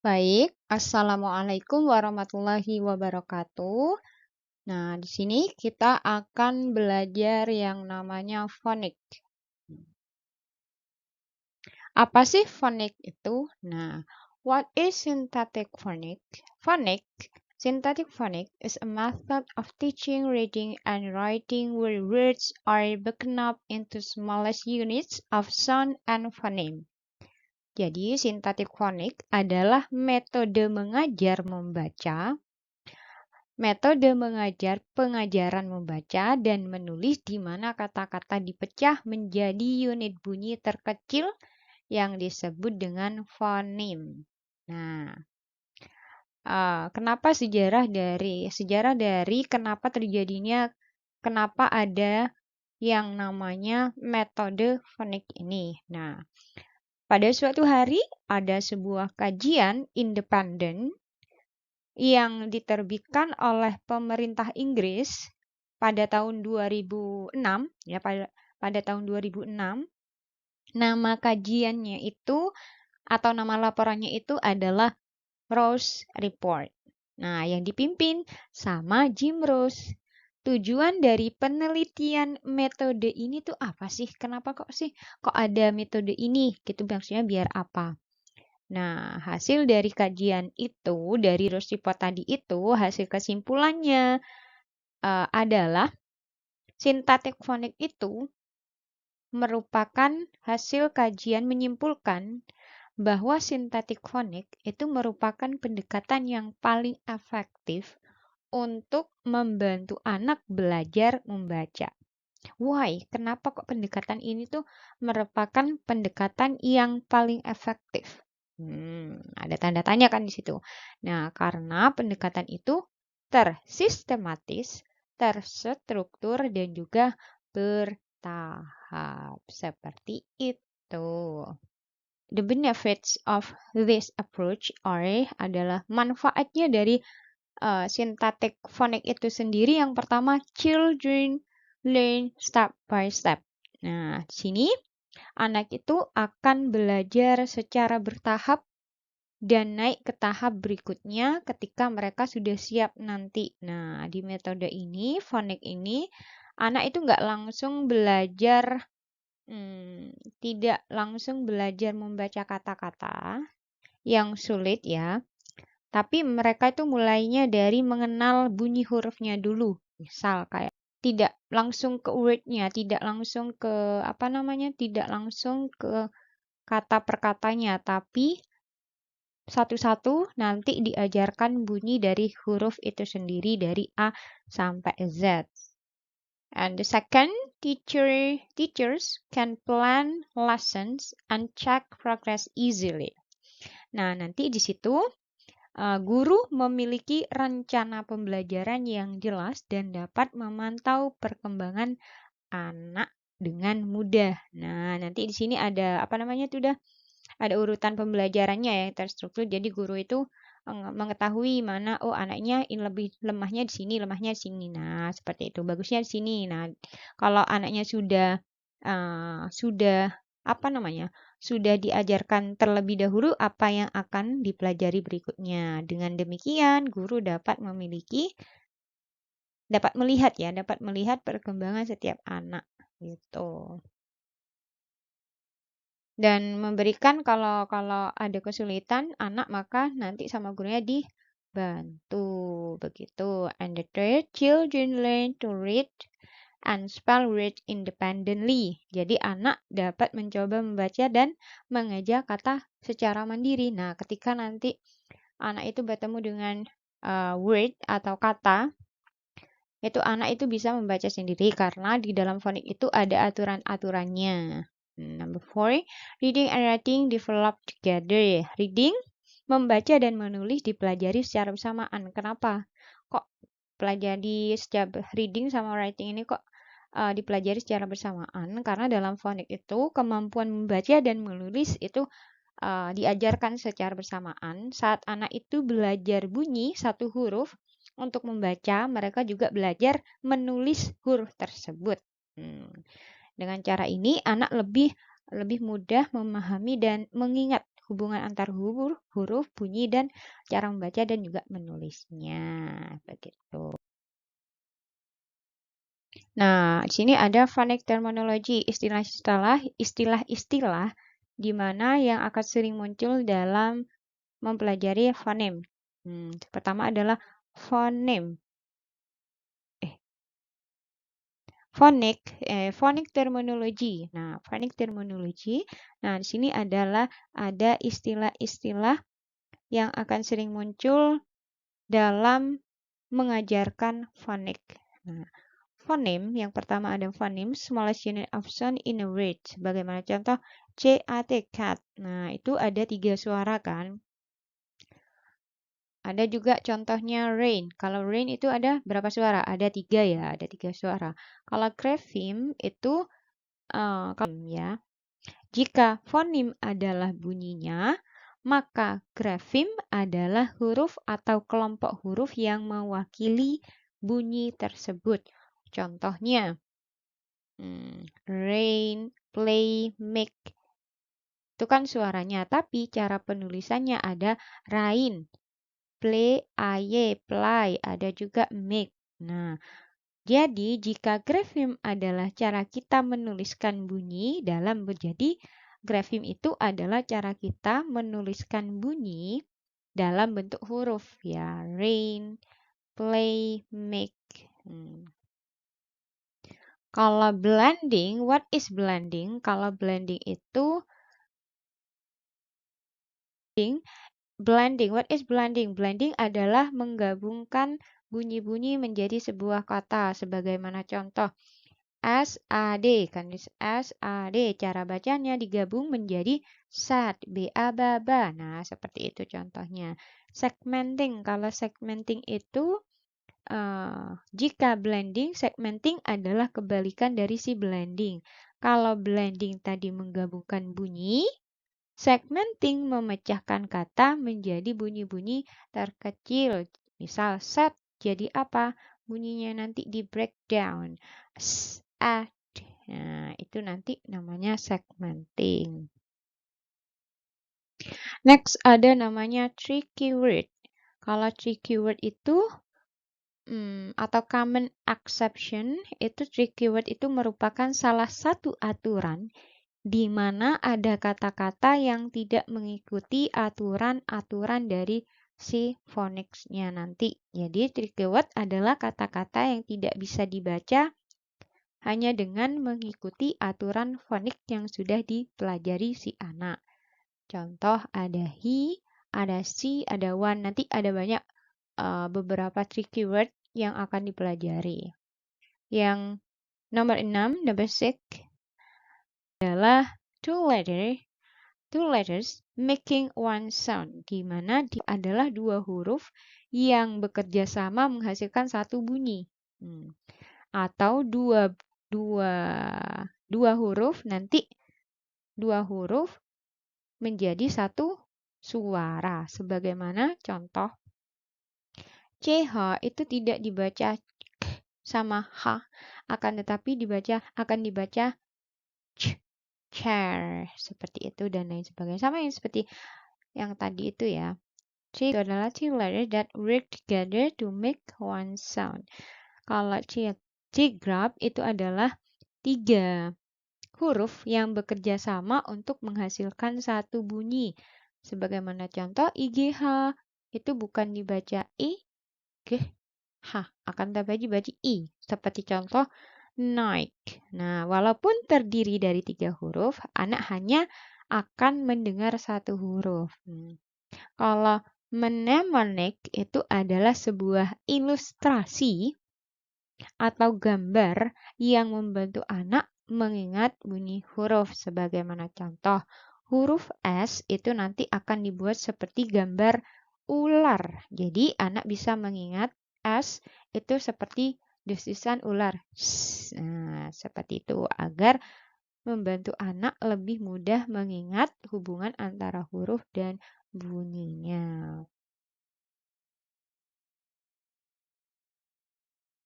Baik, Assalamualaikum warahmatullahi wabarakatuh. Nah, di sini kita akan belajar yang namanya fonik. Apa sih fonik itu? Nah, what is synthetic phonic? Synthetic phonic is a method of teaching reading and writing where words are broken up into smallest units of sound and phoneme. Jadi, synthetic phonic adalah metode mengajar membaca, metode mengajar pengajaran membaca dan menulis di mana kata-kata dipecah menjadi unit bunyi terkecil yang disebut dengan fonem. Nah, kenapa sejarah dari kenapa terjadinya, kenapa ada yang namanya metode fonik ini. Nah, pada suatu hari ada sebuah kajian independen yang diterbitkan oleh pemerintah Inggris pada tahun 2006, ya pada tahun 2006. Nama kajiannya itu atau nama laporannya itu adalah Rose Report. Nah, yang dipimpin sama Jim Rose. Tujuan dari penelitian metode ini tuh apa sih? Kenapa kok ada metode ini? Gitu maksudnya biar apa? Nah, hasil dari kajian itu, dari Rose Report tadi itu, hasil kesimpulannya adalah synthetic phonic itu merupakan hasil kajian menyimpulkan bahwa synthetic phonic itu merupakan pendekatan yang paling efektif untuk membantu anak belajar membaca. Why? Kenapa kok pendekatan ini tuh merupakan pendekatan yang paling efektif? Ada tanda tanya kan di situ. Nah, karena pendekatan itu tersistematis, terstruktur, dan juga bertahap. Seperti itu. The benefits of this approach adalah manfaatnya dari synthetic phonic itu sendiri. Yang pertama, children learn step by step. Nah, di sini anak itu akan belajar secara bertahap dan naik ke tahap berikutnya ketika mereka sudah siap nanti. Nah, di metode ini, phonic ini, anak itu nggak langsung belajar, tidak langsung belajar membaca kata-kata yang sulit ya. Tapi mereka itu mulainya dari mengenal bunyi hurufnya dulu. Misal kayak tidak langsung ke word-nya, tidak langsung ke tidak langsung ke kata per katanya, tapi satu-satu nanti diajarkan bunyi dari huruf itu sendiri dari A sampai Z. And the second, teachers can plan lessons and check progress easily. Nah, nanti di situ guru memiliki rencana pembelajaran yang jelas dan dapat memantau perkembangan anak dengan mudah. Nah, nanti di sini ada ada urutan pembelajarannya ya terstruktur. Jadi guru itu mengetahui mana anaknya ini lebih lemahnya di sini, lemahnya di sini. Nah, seperti itu. Bagusnya di sini. Nah, kalau anaknya sudah sudah diajarkan terlebih dahulu apa yang akan dipelajari berikutnya. Dengan demikian, guru dapat melihat perkembangan setiap anak gitu. Dan memberikan kalau ada kesulitan anak, maka nanti sama gurunya dibantu begitu. And the third, children learn to read and spell words independently. Jadi anak dapat mencoba membaca dan mengeja kata secara mandiri. Nah, ketika nanti anak itu bertemu dengan word atau kata, itu anak itu bisa membaca sendiri karena di dalam fonik itu ada aturan-aturannya. Number 4, reading and writing develop together. Reading, membaca dan menulis dipelajari secara bersamaan. Kenapa? Kok pelajari reading sama writing ini kok dipelajari secara bersamaan? Karena dalam fonik itu kemampuan membaca dan menulis itu diajarkan secara bersamaan. Saat anak itu belajar bunyi satu huruf untuk membaca, mereka juga belajar menulis huruf tersebut. Dengan cara ini, anak lebih mudah memahami dan mengingat hubungan antar huruf, bunyi, dan cara membaca dan juga menulisnya. Begitu. Nah, di sini ada phonic terminology, istilah-istilah di mana yang akan sering muncul dalam mempelajari fonem. Pertama adalah fonem. Phonic terminology. Nah, phonic terminology. Nah, di sini adalah ada istilah-istilah yang akan sering muncul dalam mengajarkan phonik. Nah, fonem yang pertama ada fonem, smallest unit of sound in a word. Sebagaimana contoh CAT, cat. Nah, itu ada 3 suara kan. Ada juga contohnya rain. Kalau rain itu ada berapa suara? Ada 3 ya, ada 3 suara. Kalau grafem itu ya. Jika fonem adalah bunyinya, maka grafem adalah huruf atau kelompok huruf yang mewakili bunyi tersebut. Contohnya, rain, play, make. Itu kan suaranya, tapi cara penulisannya ada rain, play, aye, play, ada juga make. Nah, jadi jika grafem adalah cara kita menuliskan bunyi dalam menjadi grafem itu adalah cara kita menuliskan bunyi dalam bentuk huruf ya. Rain, play, make. Kalau blending, what is blending? Kalau blending itu what is blending? Blending adalah menggabungkan bunyi-bunyi menjadi sebuah kata. Sebagaimana contoh, SAD, kan SAD. Cara bacanya digabung menjadi sad, baba. Nah, seperti itu contohnya. Segmenting, kalau segmenting itu jika blending, segmenting adalah kebalikan dari si blending. Kalau blending tadi menggabungkan bunyi, segmenting memecahkan kata menjadi bunyi-bunyi terkecil. Misal set jadi apa? Bunyinya nanti di breakdown. Sad. Nah, itu nanti namanya segmenting. Next ada namanya tricky word. Kalau tricky word itu atau common exception, itu tricky word itu merupakan salah satu aturan di mana ada kata-kata yang tidak mengikuti aturan-aturan dari si phonics-nya nanti. Jadi tricky word adalah kata-kata yang tidak bisa dibaca hanya dengan mengikuti aturan phonik yang sudah dipelajari si anak. Contoh ada he, ada she, ada one. Nanti ada banyak beberapa tricky word yang akan dipelajari. Yang nomor 6, number 6 adalah two letters making one sound, di mana adalah dua huruf yang bekerja sama menghasilkan satu bunyi. Atau dua huruf nanti dua huruf menjadi satu suara. Sebagaimana contoh CH itu tidak dibaca sama H, akan dibaca chair, seperti itu dan lain sebagainya. Sama yang seperti yang tadi itu ya. C itu adalah two letters that work together to make one sound. Kalau C-grab itu adalah 3 huruf yang bekerja sama untuk menghasilkan satu bunyi. Sebagaimana contoh IGH itu bukan dibaca I, G, H, akan tapi dibaca I. Seperti contoh Nike. Nah, walaupun terdiri dari 3 huruf, anak hanya akan mendengar satu huruf. Kalau mnemonic itu adalah sebuah ilustrasi atau gambar yang membantu anak mengingat bunyi huruf. Sebagaimana contoh, huruf S itu nanti akan dibuat seperti gambar ular. Jadi anak bisa mengingat S itu seperti desisan ular. Nah, seperti itu agar membantu anak lebih mudah mengingat hubungan antara huruf dan bunyinya.